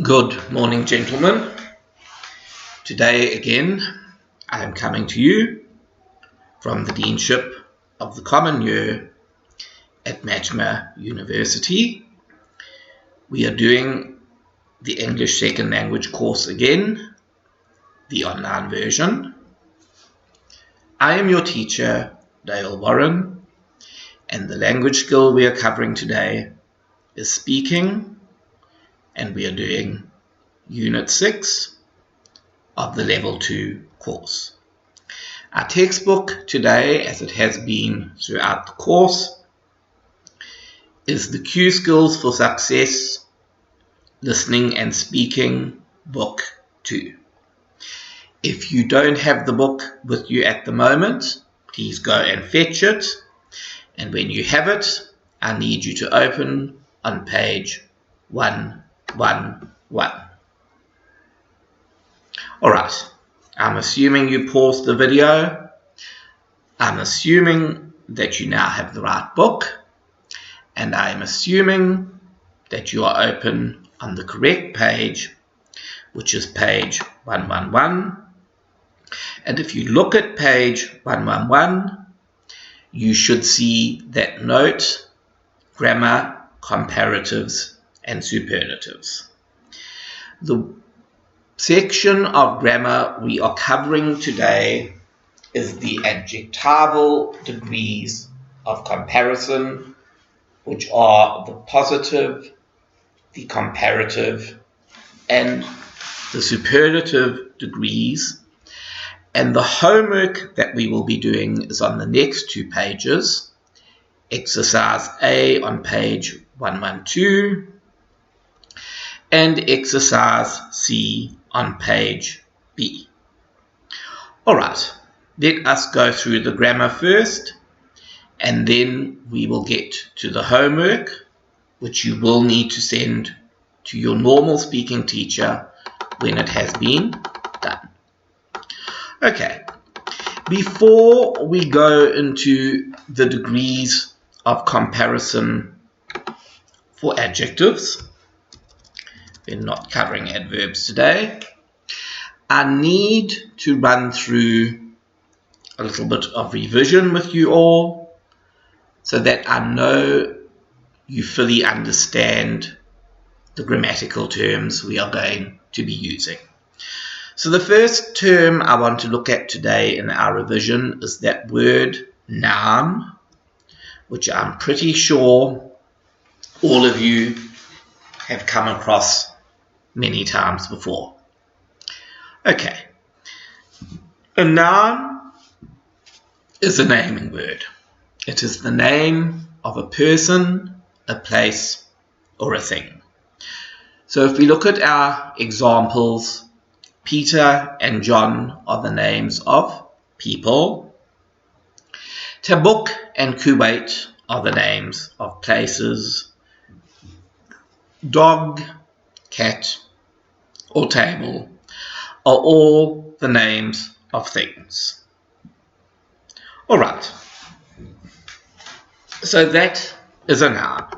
Good morning, gentlemen. Today again, I am coming to you from the Deanship of the Common Year at Matchma University. We are doing the English Second Language course again, the online version. I am your teacher, Dale Warren, and the language skill we are covering today is speaking, and we are doing Unit 6 of the Level 2 course. Our textbook today, as it has been throughout the course, is the Q Skills for Success Listening and Speaking Book 2. If you don't have the book with you at the moment, please go and fetch it. And when you have it, I need you to open on page 111. Alright, I'm assuming you paused the video. I'm assuming that you now have the right book. And I'm assuming that you are open on the correct page, which is page 111. And if you look at page 111, you should see that note, grammar, comparatives, and superlatives. The section of grammar we are covering today is the adjectival degrees of comparison, which are the positive, the comparative, and the superlative degrees. And the homework that we will be doing is on the next two pages. Exercise A on page 112 and exercise C on page B. Alright, let us go through the grammar first, and then we will get to the homework, which you will need to send to your normal speaking teacher when it has been done. Okay, before we go into the degrees of comparison for adjectives, we're not covering adverbs today, I need to run through a little bit of revision with you all so that I know you fully understand the grammatical terms we are going to be using. So the first term I want to look at today in our revision is that word noun, which I'm pretty sure all of you have come across many times before. Okay, a noun is a naming word. It is the name of a person, a place, or a thing. So if we look at our examples, Peter and John are the names of people. Tabuk and Kuwait are the names of places. Dog, cat, or table are all the names of things. Alright, so that is a noun.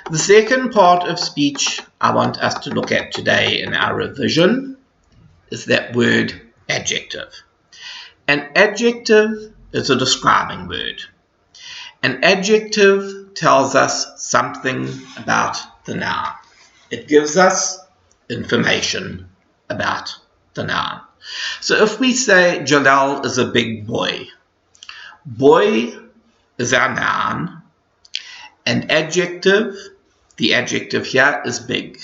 The second part of speech I want us to look at today in our revision is that word adjective. An adjective is a describing word. An adjective tells us something about the noun. It gives us information about the noun. So if we say Jalal is a big boy, boy is our noun, and adjective, the adjective here is big.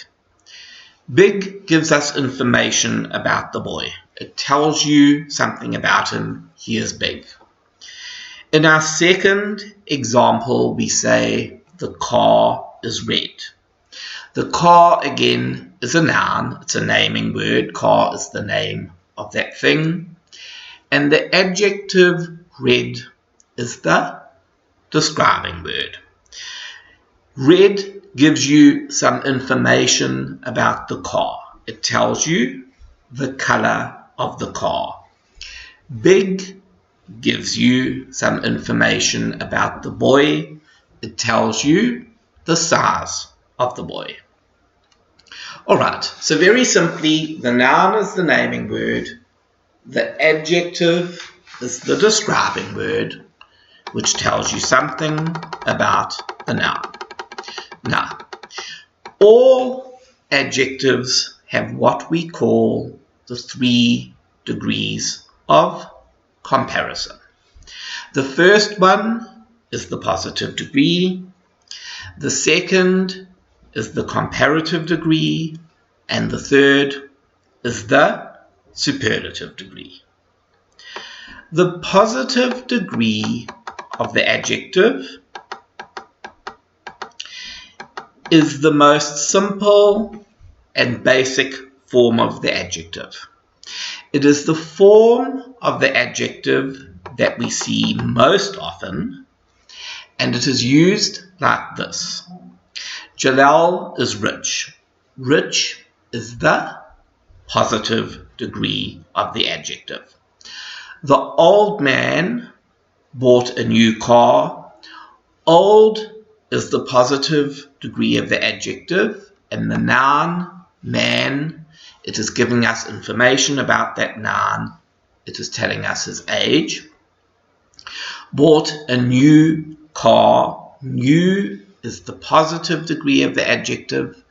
Big gives us information about the boy. It tells you something about him. He is big. In our second example, we say the car is red. The car, again, is a noun. It's a naming word. Car is the name of that thing. And the adjective red is the describing word. Red gives you some information about the car. It tells you the color of the car. Big gives you some information about the boy. It tells you the size of the boy. Alright, so very simply, the noun is the naming word, the adjective is the describing word, which tells you something about the noun. Now, all adjectives have what we call the 3 degrees of comparison. The first one is the positive degree, the second is the comparative degree, and the third is the superlative degree. The positive degree of the adjective is the most simple and basic form of the adjective. It is the form of the adjective that we see most often, and it is used like this. Jalal is rich. Rich is the positive degree of the adjective. The old man bought a new car. Old is the positive degree of the adjective, and the noun, man, it is giving us information about that noun. It is telling us his age. Bought a new car. New is the positive degree of the adjective.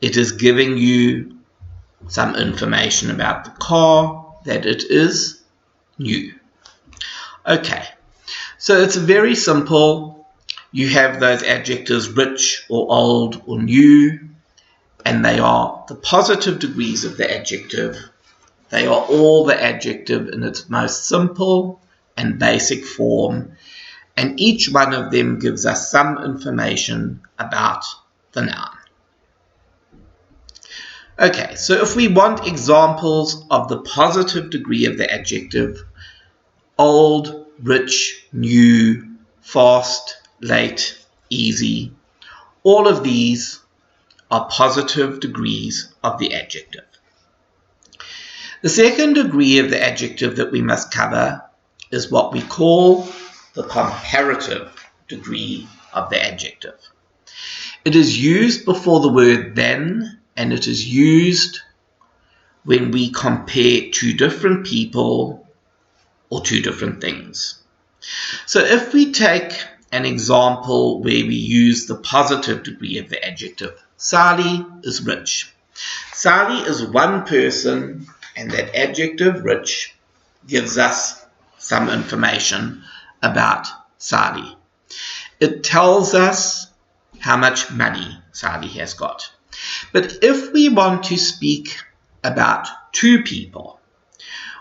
It is giving you some information about the car, that it is new. Okay, so it's very simple. You have those adjectives rich or old or new, and they are the positive degrees of the adjective. They are all the adjective in its most simple and basic form, and each one of them gives us some information about the noun. Okay, so if we want examples of the positive degree of the adjective, old, rich, new, fast, late, easy, all of these are positive degrees of the adjective. The second degree of the adjective that we must cover is what we call the comparative degree of the adjective. It is used before the word then, and it is used when we compare two different people or two different things. So if we take an example where we use the positive degree of the adjective, Sally is rich. Sally is one person, and that adjective rich gives us some information about Sally. It tells us how much money Sally has got. But if we want to speak about two people,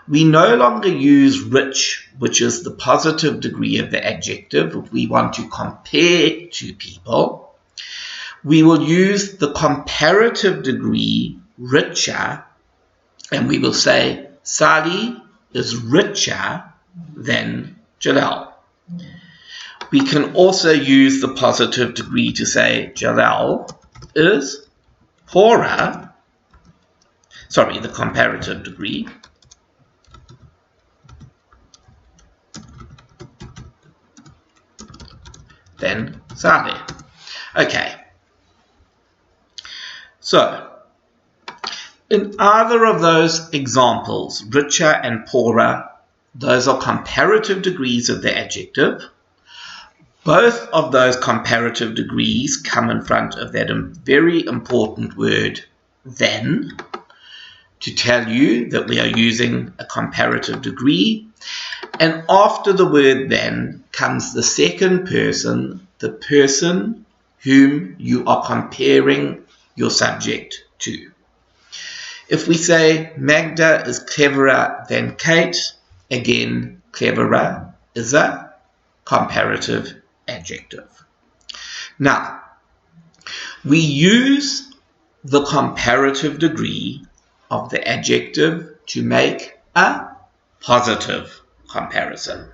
we no longer use rich, which is the positive degree of the adjective. If we want to compare two people, we will use the comparative degree, richer, and we will say Sally is richer than Jalal. We can also use the positive degree to say Jalal is poorer, the comparative degree, than Sally. Okay, so in either of those examples, richer and poorer, those are comparative degrees of the adjective. Both of those comparative degrees come in front of that very important word, then, to tell you that we are using a comparative degree. And after the word then comes the second person, the person whom you are comparing your subject to. If we say Magda is cleverer than Kate, again, cleverer is a comparative adjective. Now, we use the comparative degree of the adjective to make a positive comparison.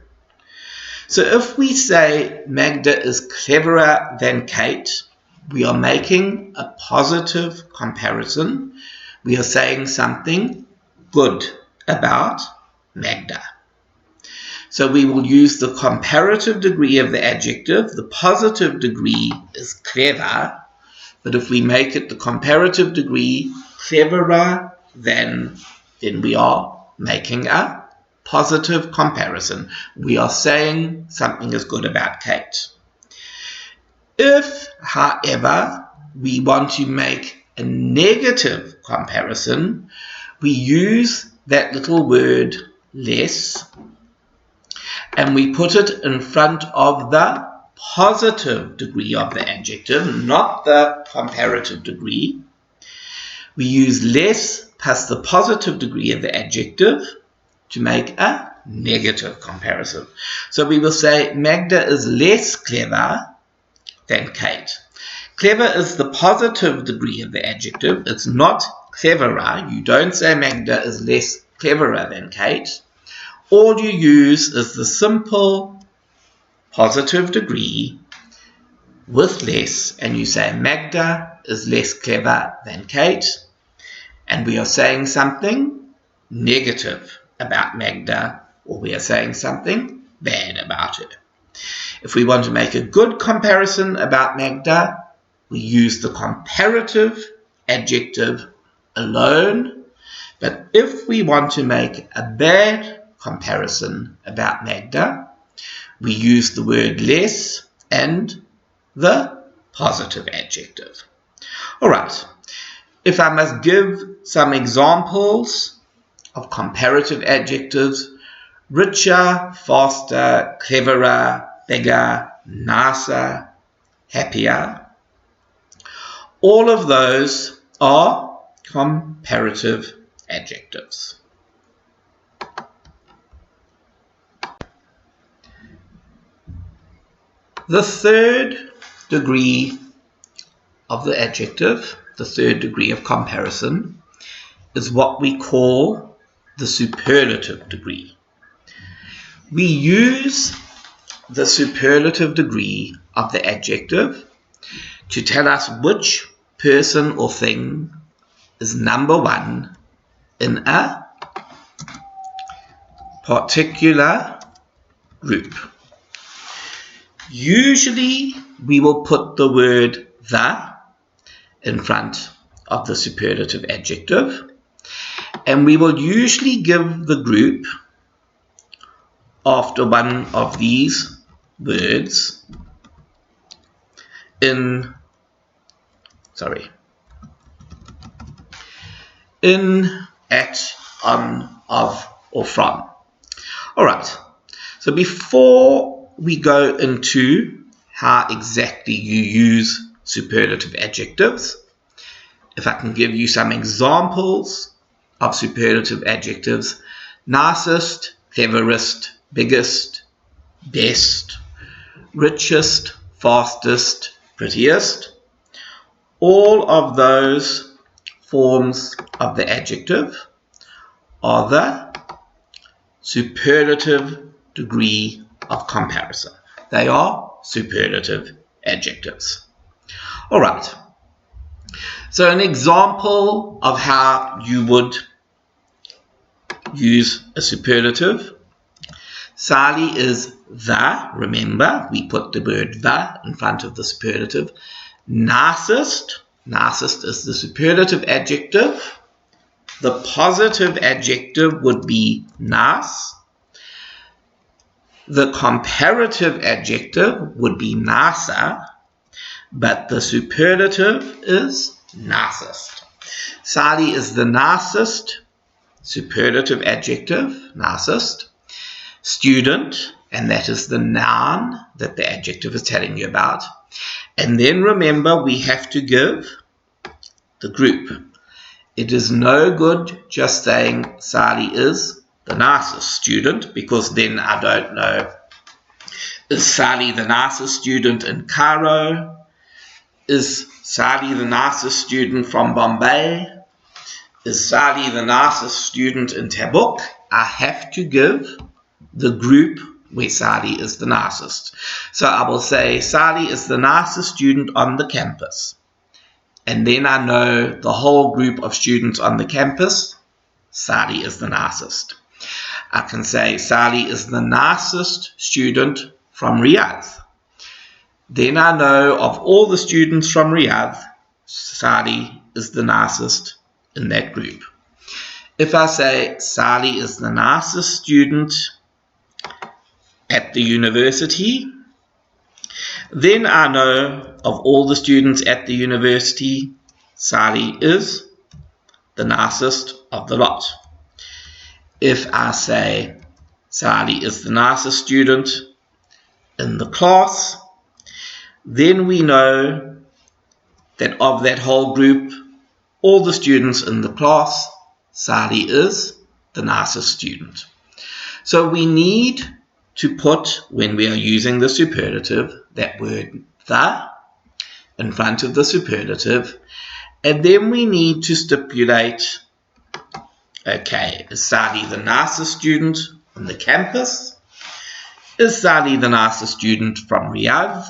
So if we say Magda is cleverer than Kate, we are making a positive comparison. We are saying something good about Magda. So we will use the comparative degree of the adjective. The positive degree is clever. But if we make it the comparative degree, cleverer than, then we are making a positive comparison. We are saying something is good about Kate. If, however, we want to make a negative comparison, we use that little word less and we put it in front of the positive degree of the adjective, not the comparative degree. We use less plus the positive degree of the adjective to make a negative comparison. So we will say Magda is less clever than Kate. Clever is the positive degree of the adjective. It's not cleverer. You don't say Magda is less cleverer than Kate. All you use is the simple positive degree with less, and you say Magda is less clever than Kate, and we are saying something negative about Magda, or we are saying something bad about her. If we want to make a good comparison about Magda, we use the comparative adjective alone. But if we want to make a bad comparison about Magda, we use the word less and the positive adjective. All right. If I must give some examples of comparative adjectives, richer, faster, cleverer, bigger, nicer, happier, all of those are comparative adjectives. The third degree of the adjective, the third degree of comparison, is what we call the superlative degree. We use the superlative degree of the adjective to tell us which person or thing is number one in a particular group. Usually we will put the word the in front of the superlative adjective, and we will usually give the group after one of these words in, at, on, of, or from. All right, so before we go into how exactly you use superlative adjectives, if I can give you some examples of superlative adjectives: nicest, cleverest, biggest, best, richest, fastest, prettiest. All of those forms of the adjective are the superlative degree of comparison. They are superlative adjectives. All right. So an example of how you would use a superlative: Sally is the, remember, we put the word the in front of the superlative. Nicest, nicest is the superlative adjective. The positive adjective would be nice. The comparative adjective would be nicer, but the superlative is nicest. Sally is the nicest, superlative adjective, nicest. Student, and that is the noun that the adjective is telling you about. And then remember, we have to give the group. It is no good just saying Sally is the nicest student, because then I don't know, is Sally the nicest student in Cairo? Is Sally the nicest student from Bombay? Is Sally the nicest student in Tabuk? I have to give the group where Sally is the nicest. So I will say Sally is the nicest student on the campus. And then I know the whole group of students on the campus, Sally is the nicest. I can say Sally is the nicest student from Riyadh. Then I know of all the students from Riyadh, Sally is the nicest in that group. If I say Sally is the nicest student at the university, then I know of all the students at the university, Sally is the nicest of the lot. If I say Sally is the nicest student in the class, then we know that of that whole group, all the students in the class, Sally is the nicest student. So we need to put, when we are using the superlative, that word the in front of the superlative, and then we need to stipulate, okay, is Sally the nicest student on the campus? Is Sally the nicest student from Riyadh?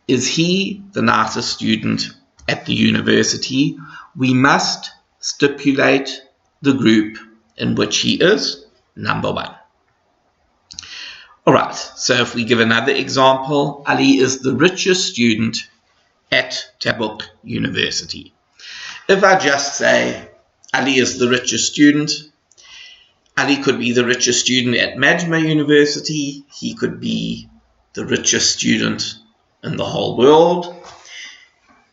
Is he the nicest student at the university? We must stipulate the group in which he is number one. Alright, so if we give another example, Ali is the richest student at Tabuk University. If I just say Ali is the richest student, Ali could be the richest student at Majma University, he could be the richest student in the whole world,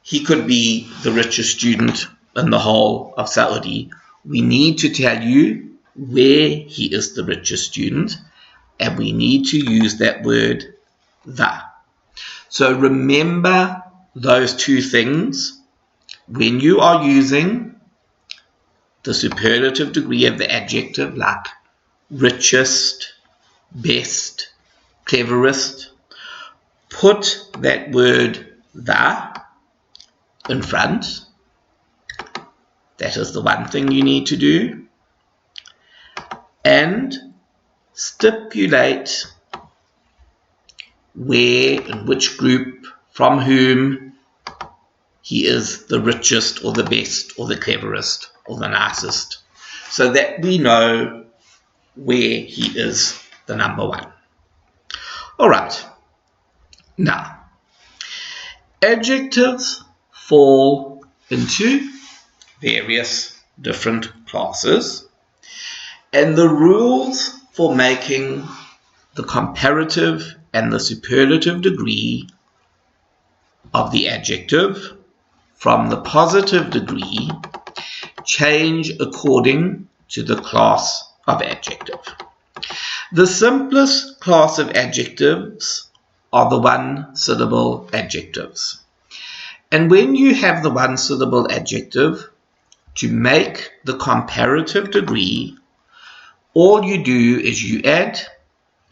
he could be the richest student in the whole of Saudi. We need to tell you where he is the richest student, and we need to use that word the. So remember those two things when you are using the superlative degree of the adjective, like richest, best, cleverest. Put that word the in front. That is the one thing you need to do. And stipulate where, in which group, from whom he is the richest or the best or the cleverest or the nicest, so that we know where he is the number one. Alright, now adjectives fall into various different classes, and the rules for making the comparative and the superlative degree of the adjective from the positive degree change according to the class of adjective. The simplest class of adjectives are the one-syllable adjectives. And when you have the one-syllable adjective, to make the comparative degree, all you do is you add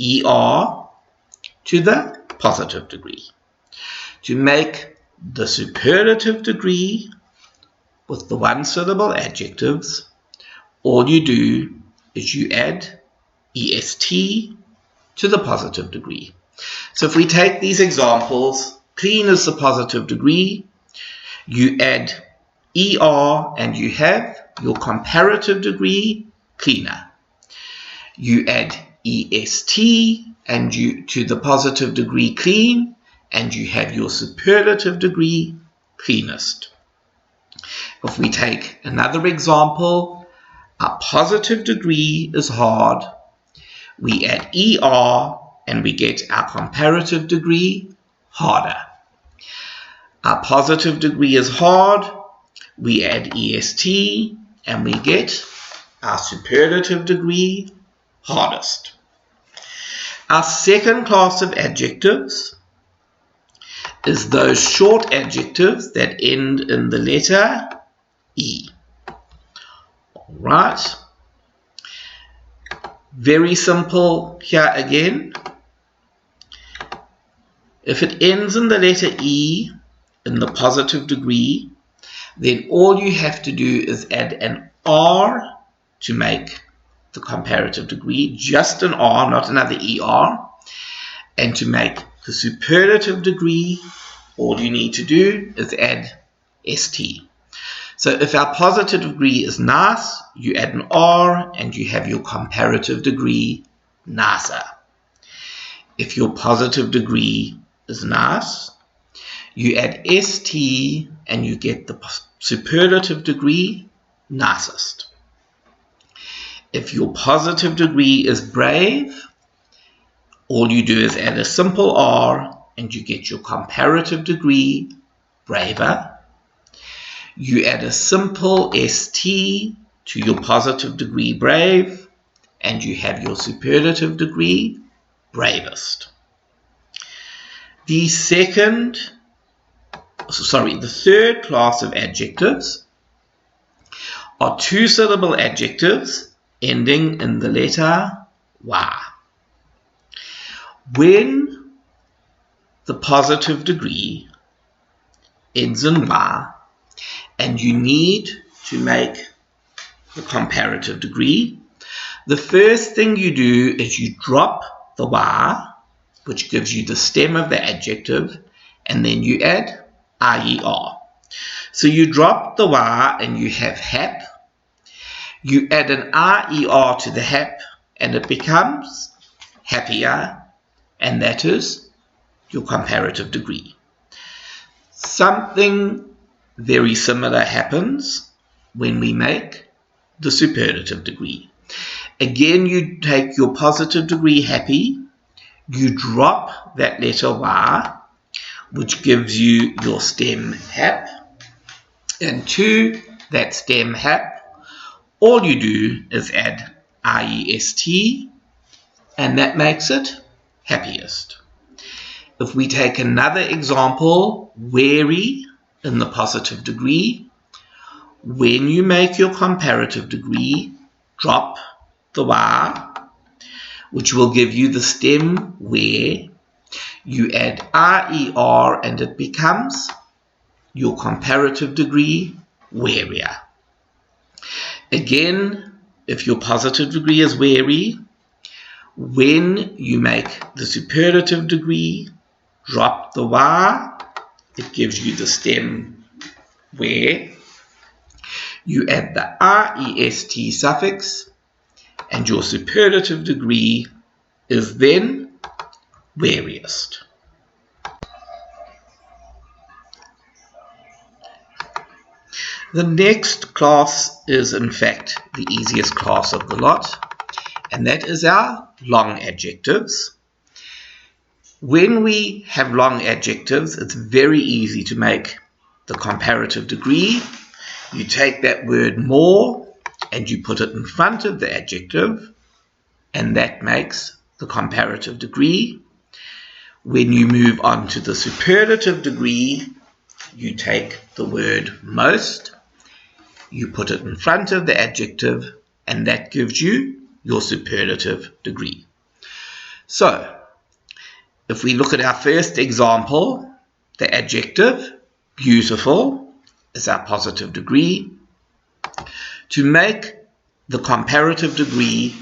ER to the positive degree. To make the superlative degree with the one-syllable adjectives, all you do is you add EST to the positive degree. So if we take these examples, clean is the positive degree, you add ER and you have your comparative degree, cleaner. You add EST and you to the positive degree, clean, and you have your superlative degree, cleanest. If we take another example, our positive degree is hard, we add ER and we get our comparative degree, harder. Our positive degree is hard, we add EST and we get our superlative degree, hardest. Our second class of adjectives is those short adjectives that end in the letter E. Alright. Very simple here again. If it ends in the letter E in the positive degree, then all you have to do is add an R to make the comparative degree, just an R, not another ER. And to make the superlative degree, all you need to do is add ST. So if our positive degree is nice, you add an R and you have your comparative degree, nicer. If your positive degree is nice, You add st and you get the superlative degree, nicest. If your positive degree is brave, all you do is add a simple r and you get your comparative degree, braver. You add a simple st to your positive degree, brave, and you have your superlative degree, bravest. The third class of adjectives are two-syllable adjectives ending in the letter y. When the positive degree ends in y and you need to make the comparative degree, the first thing you do is you drop the y, which gives you the stem of the adjective, and then you add IER. So you drop the y and you have hap. You add an IER to the hap and it becomes happier, and that is your comparative degree. Something very similar happens when we make the superlative degree. Again, you take your positive degree happy, you drop that letter y, which gives you your stem hap, and to that stem hap, all you do is add IEST, and that makes it happiest. If we take another example, wary in the positive degree, when you make your comparative degree, drop the y, which will give you the stem where, you add IER and it becomes your comparative degree, warier. Again, if your positive degree is wary, when you make the superlative degree, drop the y, it gives you the stem where, you add the IEST suffix, and your superlative degree is then wariest. The next class is in fact the easiest class of the lot, and that is our long adjectives. When we have long adjectives, it's very easy to make the comparative degree. You take that word more and you put it in front of the adjective, and that makes the comparative degree. When you move on to the superlative degree, you take the word most, you put it in front of the adjective, and that gives you your superlative degree. So, if we look at our first example, the adjective beautiful is our positive degree. To make the comparative degree,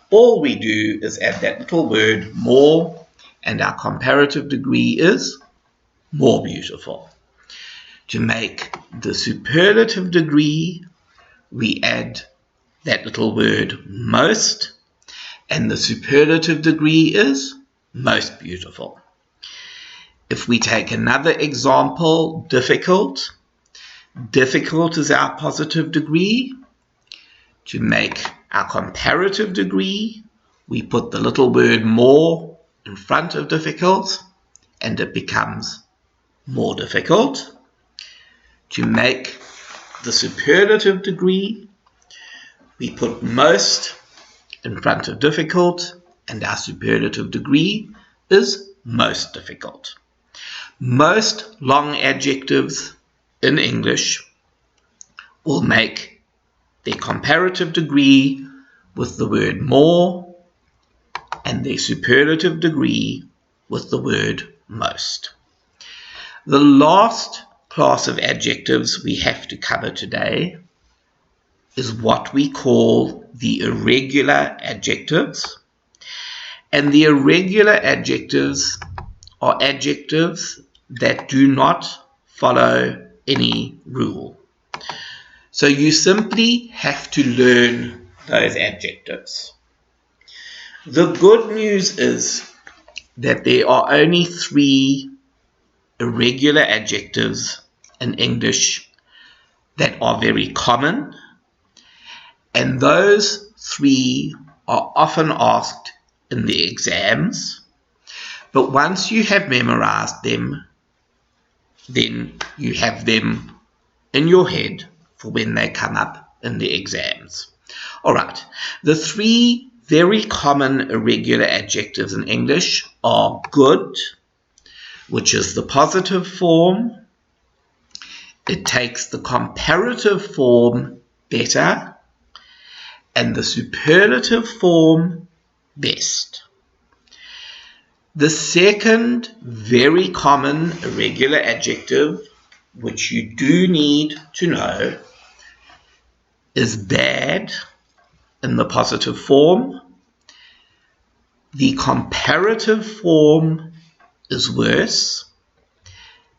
all we do is add that little word more, and our comparative degree is more beautiful. To make the superlative degree, we add that little word most, and the superlative degree is most beautiful. If we take another example, difficult. Difficult is our positive degree. To make our comparative degree, we put the little word more in front of difficult, and it becomes more difficult. To make the superlative degree, we put most in front of difficult, and our superlative degree is most difficult. Most long adjectives in English will make their comparative degree with the word more and their superlative degree with the word most. The last class of adjectives we have to cover today is what we call the irregular adjectives. And the irregular adjectives are adjectives that do not follow any rule. So you simply have to learn those adjectives. The good news is that there are only 3 irregular adjectives in English that are very common, and those 3 are often asked in the exams, but once you have memorized them, then you have them in your head for when they come up in the exams. Alright, the 3 very common irregular adjectives in English are good, which is the positive form. It takes the comparative form better, and the superlative form best. The second very common irregular adjective, which you do need to know, is bad in the positive form. The comparative form is worse,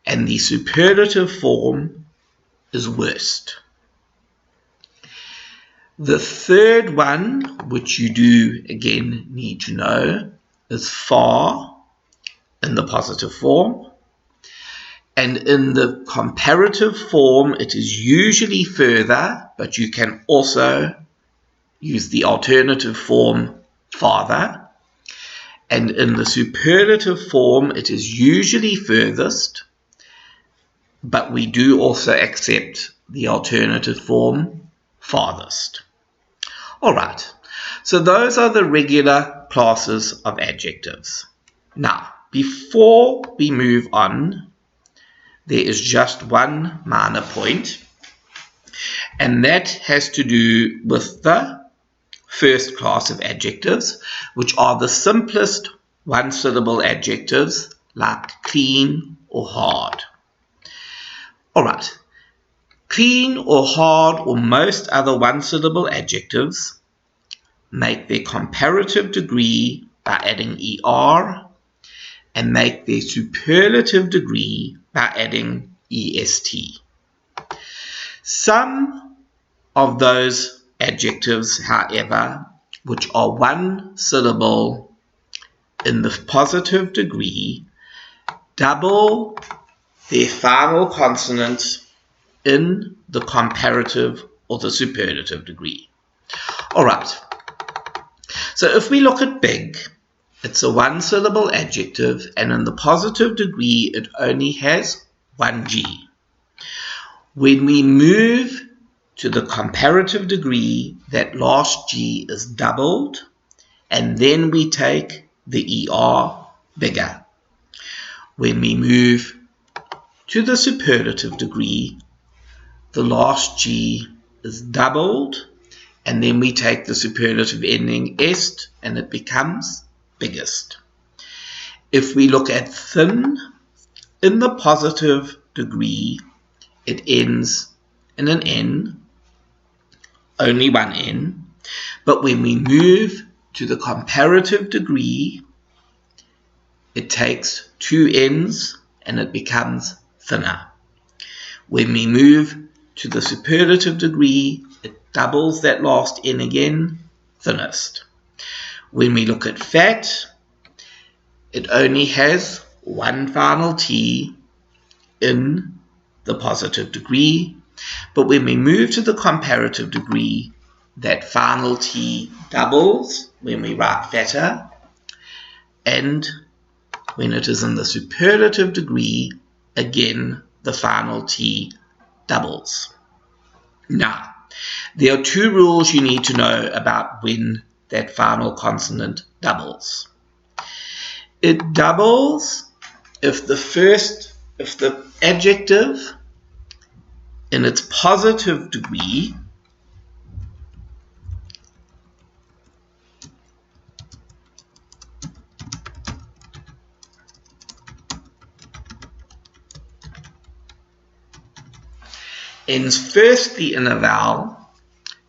and the superlative form is worst. The third one, which you do again need to know, is far in the positive form. And in the comparative form, it is usually further, but you can also use the alternative form farther. And in the superlative form, it is usually furthest, but we do also accept the alternative form farthest. Alright, so those are the regular classes of adjectives. Now, before we move on, there is just one minor point, and that has to do with the first class of adjectives, which are the simplest one-syllable adjectives like clean or hard. Alright, clean or hard or most other one-syllable adjectives make their comparative degree by adding ER and make their superlative degree by adding EST. Some of those adjectives, however, which are one syllable in the positive degree, double their final consonant in the comparative or the superlative degree. Alright, so if we look at big, it's a one-syllable adjective, and in the positive degree, it only has one G. When we move to the comparative degree, that last G is doubled, and then we take the ER bigger. When we move to the superlative degree, the last G is doubled, and then we take the superlative ending est, and it becomes biggest. If we look at thin, in the positive degree, it ends in an N, only one N, but when we move to the comparative degree, it takes two N's and it becomes thinner. When we move to the superlative degree, it doubles that last N again, thinnest. When we look at fat, it only has one final T in the positive degree, but when we move to the comparative degree, that final T doubles when we write fatter, and when it is in the superlative degree, again the final T doubles. Now, there are two rules you need to know about when that final consonant doubles. It doubles if the adjective in its positive degree ends firstly in a vowel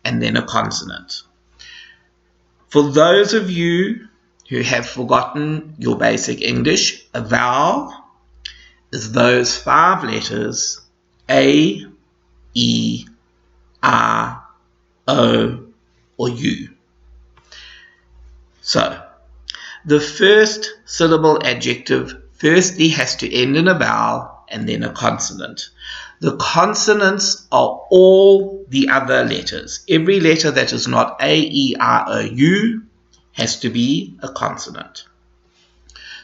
and then a consonant. For those of you who have forgotten your basic English, a vowel is those 5 letters A, E, R, O, or U. So, the first syllable adjective firstly has to end in a vowel and then a consonant. The consonants are all the other letters. Every letter that is not A, E, I, O, U has to be a consonant.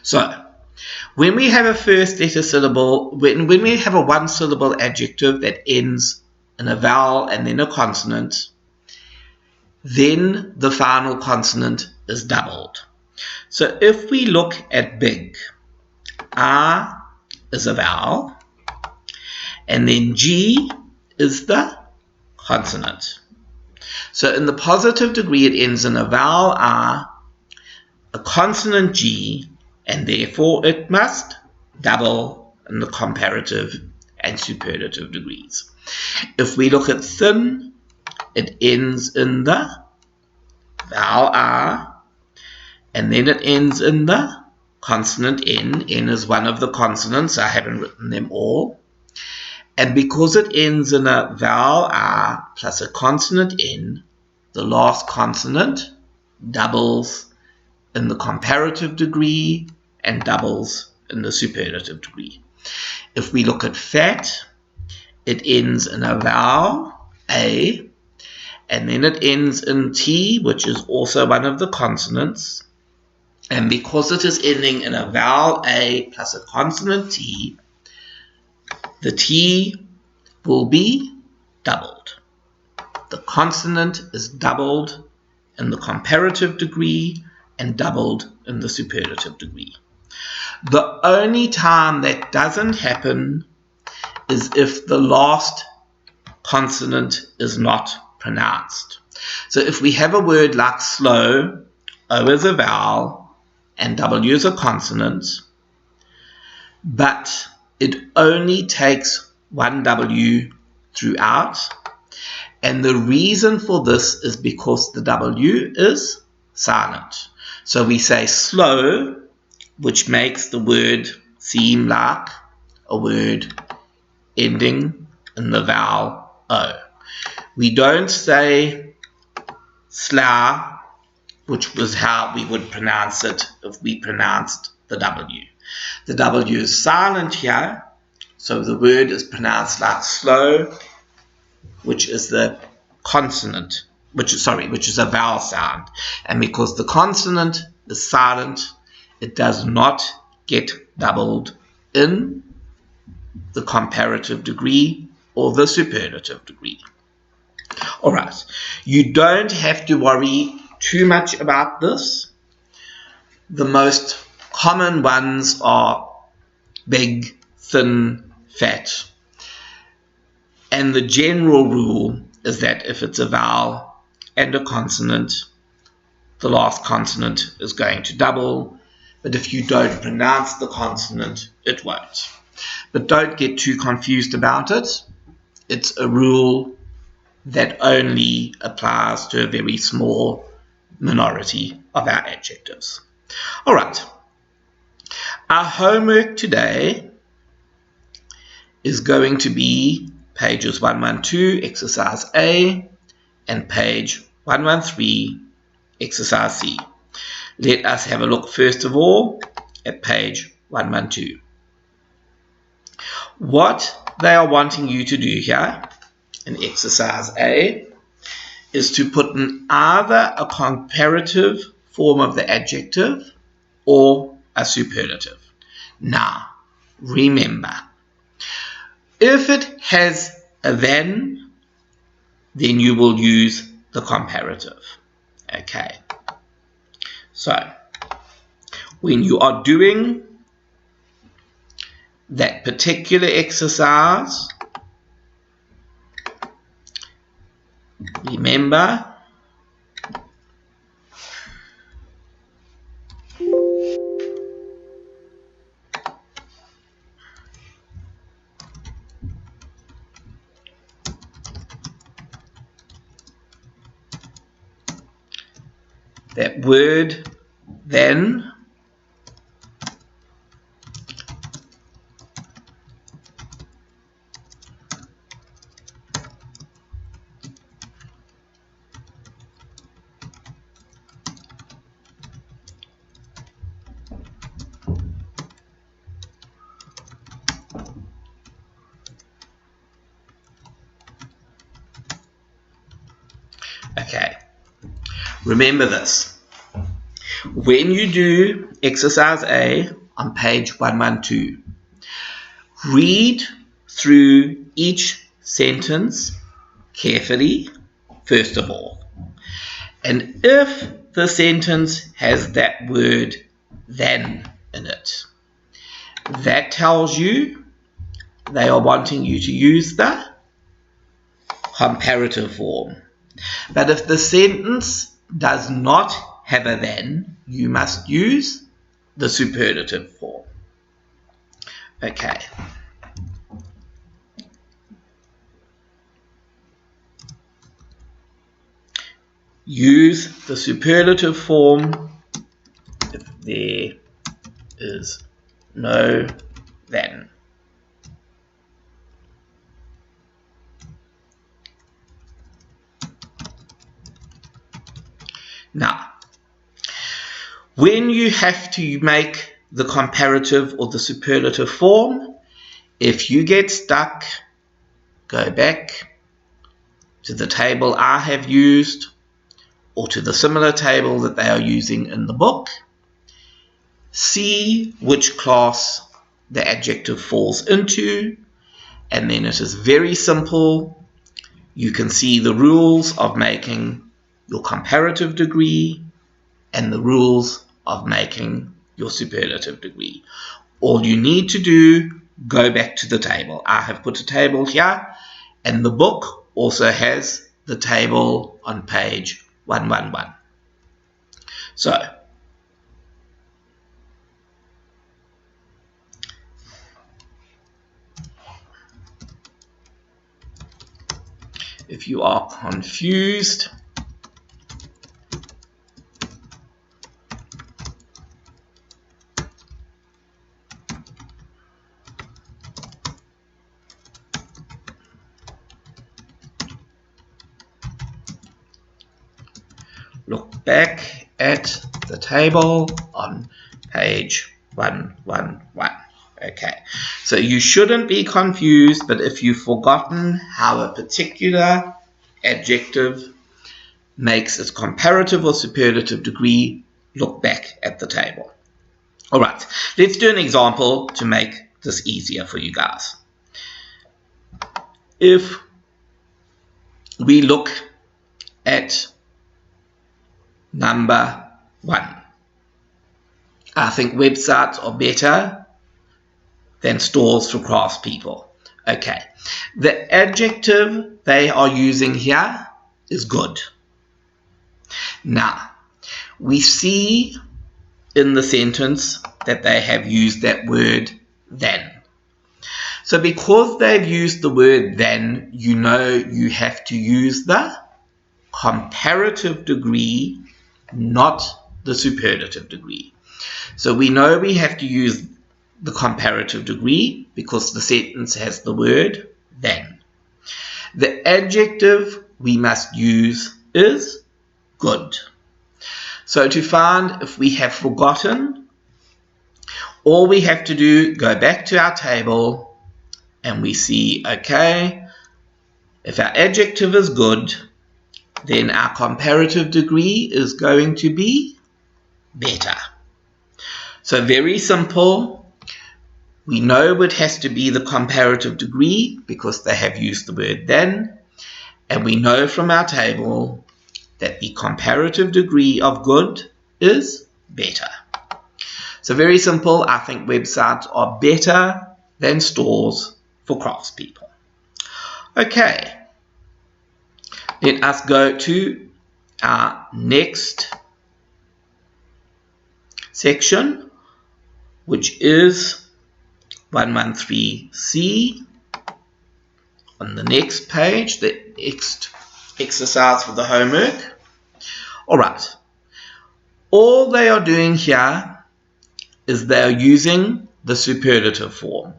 So, when we have a first letter syllable, when we have a one syllable adjective that ends in a vowel and then a consonant, then the final consonant is doubled. So if we look at big, R is a vowel, and then G is the consonant. So in the positive degree, it ends in a vowel R, a consonant G, and therefore it must double in the comparative and superlative degrees. If we look at thin, it ends in the vowel R, and then it ends in the consonant N. N is one of the consonants. I haven't written them all. And because it ends in a vowel R plus a consonant N, the last consonant doubles in the comparative degree and doubles in the superlative degree. If we look at fat, it ends in a vowel, A, and then it ends in T, which is also one of the consonants. And because it is ending in a vowel A plus a consonant T, the T will be doubled. The consonant is doubled in the comparative degree and doubled in the superlative degree. The only time that doesn't happen is if the last consonant is not pronounced. So if we have a word like slow, O is a vowel and W is a consonant, but it only takes one W throughout, and the reason for this is because the W is silent. So we say slow, which makes the word seem like a word ending in the vowel O. We don't say slow, which was how we would pronounce it if we pronounced the W. The W is silent here, so the word is pronounced like slow, which is the consonant, which is a vowel sound. And because the consonant is silent, it does not get doubled in the comparative degree or the superlative degree. Alright, you don't have to worry too much about this. The most common ones are big, thin, fat. And the general rule is that if it's a vowel and a consonant, the last consonant is going to double. But if you don't pronounce the consonant, it won't. But don't get too confused about it. It's a rule that only applies to a very small minority of our adjectives. All right. Our homework today is going to be pages 112, exercise A, and page 113, exercise C. Let us have a look first of all at page 112. What they are wanting you to do here in exercise A is to put in either a comparative form of the adjective or a superlative. Now, remember, if it has a then you will use the comparative. Okay. So, when you are doing that particular exercise, remember that word then Okay, remember this. When you do exercise A on page 112, read through each sentence carefully, first of all. And if the sentence has that word then in it, that tells you they are wanting you to use the comparative form. But if the sentence does not have a then, you must use the superlative form. Okay. Use the superlative form if there is no then. Now, when you have to make the comparative or the superlative form, if you get stuck, go back to the table I have used or to the similar table that they are using in the book. See which class the adjective falls into, and then it is very simple. You can see the rules of making your comparative degree and the rules of making your superlative degree. All you need to do, go back to the table. I have put a table here, and the book also has the table on page 111. So, if you are confused, look back at the table on page 111. Okay, so you shouldn't be confused, but if you've forgotten how a particular adjective makes its comparative or superlative degree, look back at the table. All right, let's do an example to make this easier for you guys. If we look at number 1, I think websites are better than stores for craftspeople. Okay, the adjective they are using here is good. Now, we see in the sentence that they have used that word then. So because they've used the word then, you know you have to use the comparative degree, not the superlative degree. So we know we have to use the comparative degree because the sentence has the word then. The adjective we must use is good. So to find if we have forgotten, all we have to do, go back to our table and we see, okay, if our adjective is good, then our comparative degree is going to be better. So very simple. We know it has to be the comparative degree because they have used the word then. And we know from our table that the comparative degree of good is better. So very simple. I think websites are better than stores for craftspeople. Okay. Let us go to our next section, which is 113C. On the next page, the next exercise for the homework. Alright, all they are doing here is they are using the superlative form.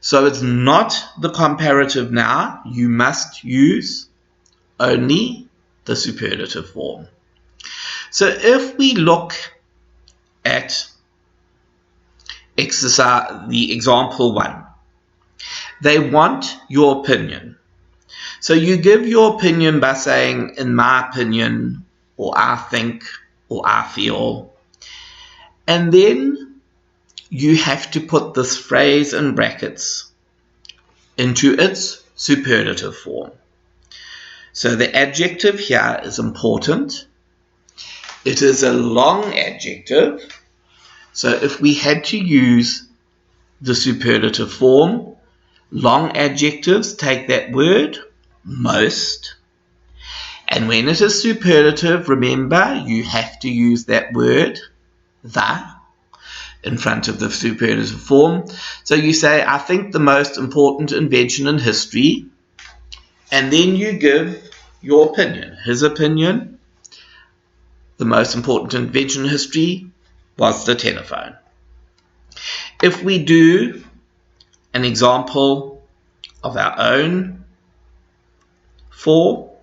So it's not the comparative now, you must use only the superlative form. So if we look at the example 1, they want your opinion. So you give your opinion by saying, in my opinion, or I think, or I feel. And then you have to put this phrase in brackets into its superlative form. So the adjective here is important. It is a long adjective. So if we had to use the superlative form, long adjectives take that word, most. And when it is superlative, remember, you have to use that word, the, in front of the superlative form. So you say, I think the most important invention in history, and then you give your opinion. His opinion, the most important invention in history was the telephone. If we do an example of our own for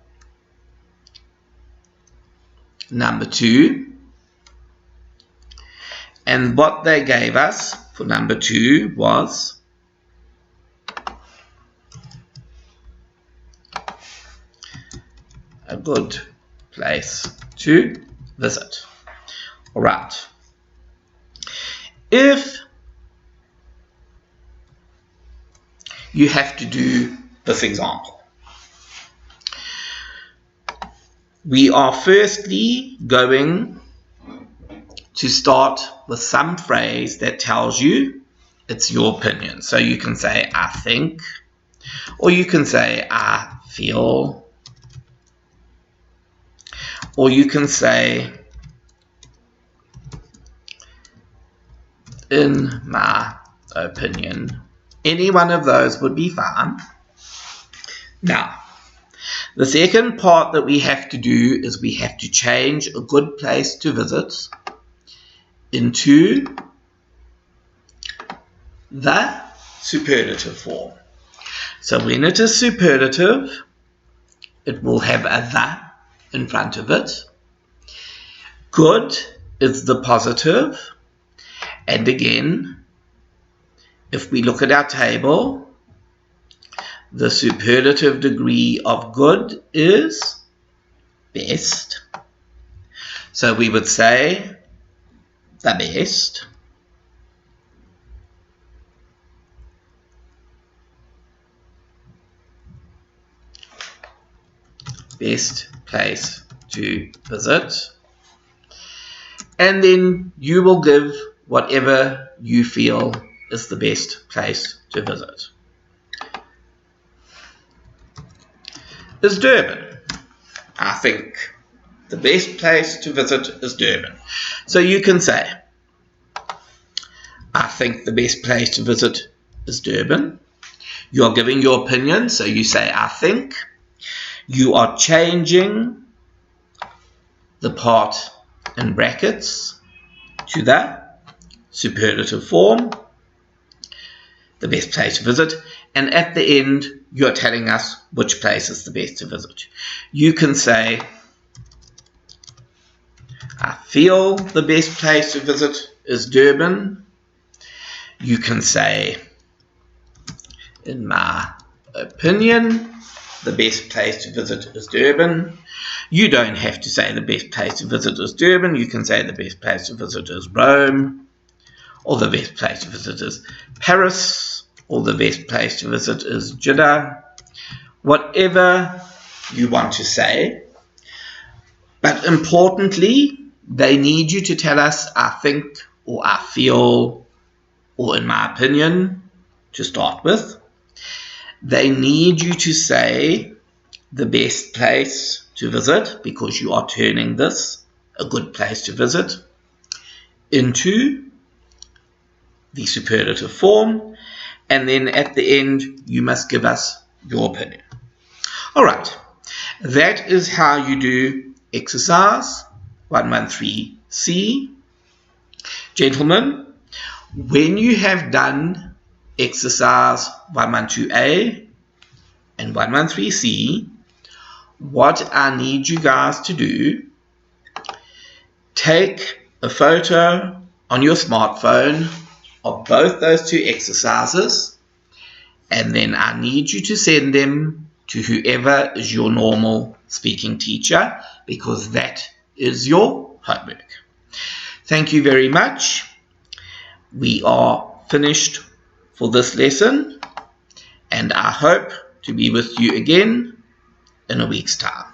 number 2, and what they gave us for number 2 was a good place to visit. All right. If you have to do this example, we are firstly going to start with some phrase that tells you it's your opinion. So you can say, I think, or you can say, I feel, or you can say, in my opinion. Any one of those would be fine. Now, the second part that we have to do is we have to change a good place to visit into the superlative form. So when it is superlative, it will have a the in front of it. Good is the positive. And again, if we look at our table, the superlative degree of good is best. So we would say the best. Best place to visit. And then you will give whatever you feel is the best place to visit. Is Durban. I think the best place to visit is Durban. So you can say, I think the best place to visit is Durban. You're giving your opinion, so you say, I think. You are changing the part in brackets to the superlative form, the best place to visit, and at the end you're telling us which place is the best to visit. You can say, I feel the best place to visit is Durban. You can say, in my opinion, the best place to visit is Durban. You don't have to say the best place to visit is Durban. You can say the best place to visit is Rome, or the best place to visit is Paris, or the best place to visit is Jeddah. Whatever you want to say. But importantly, they need you to tell us, I think, or I feel, or in my opinion, to start with. They need you to say the best place to visit, because you are turning this, a good place to visit, into the superlative form, and then at the end you must give us your opinion. Alright, that is how you do exercise 113C. Gentlemen, when you have done exercise 112A and 113C, what I need you guys to do, take a photo on your smartphone of both those two exercises, and then I need you to send them to whoever is your normal speaking teacher, because that is your homework. Thank you very much. We are finished for this lesson, and I hope to be with you again in a week's time.